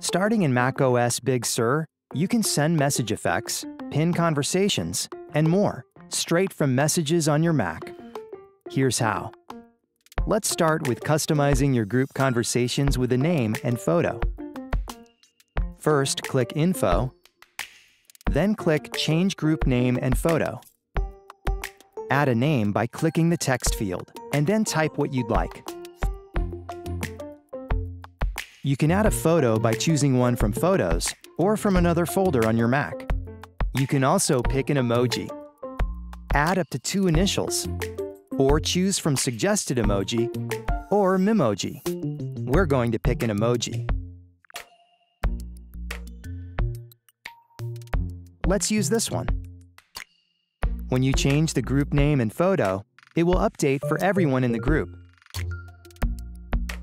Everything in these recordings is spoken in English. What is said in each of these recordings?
Starting in macOS Big Sur, you can send message effects, pin conversations, and more straight from Messages on your Mac. Here's how. Let's start with customizing your group conversations with a name and photo. First, click Info, then click Change Group Name and Photo. Add a name by clicking the text field, and then type what you'd like. You can add a photo by choosing one from Photos or from another folder on your Mac. You can also pick an emoji. Add up to 2 initials, or choose from Suggested Emoji or Memoji. We're going to pick an emoji. Let's use this one. When you change the group name and photo, it will update for everyone in the group.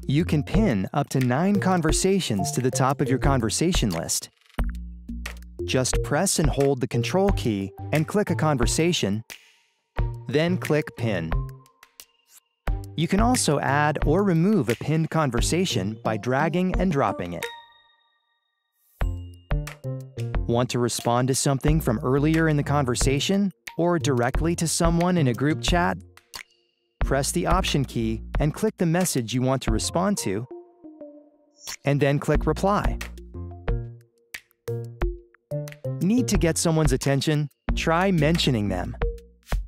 You can pin up to 9 conversations to the top of your conversation list. Just press and hold the Control key and click a conversation, then click Pin. You can also add or remove a pinned conversation by dragging and dropping it. Want to respond to something from earlier in the conversation or directly to someone in a group chat? Press the Option key and click the message you want to respond to, and then click Reply. Need to get someone's attention? Try mentioning them.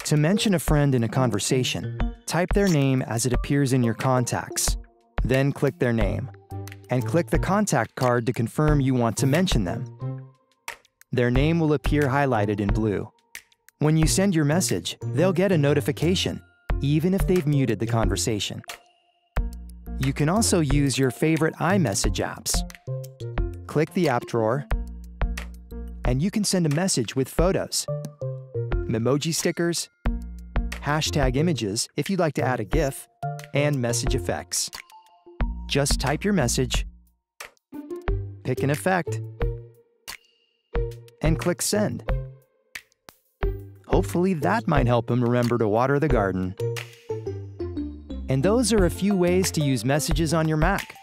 To mention a friend in a conversation, type their name as it appears in your contacts, then click their name, and click the contact card to confirm you want to mention them. Their name will appear highlighted in blue. When you send your message, they'll get a notification, even if they've muted the conversation. You can also use your favorite iMessage apps. Click the app drawer, and you can send a message with photos, Memoji stickers, hashtag images if you'd like to add a GIF, and message effects. Just type your message, pick an effect, and click Send. Hopefully that might help them remember to water the garden. And those are a few ways to use Messages on your Mac.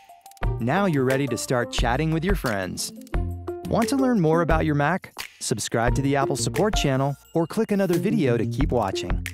Now you're ready to start chatting with your friends. Want to learn more about your Mac? Subscribe to the Apple Support channel or click another video to keep watching.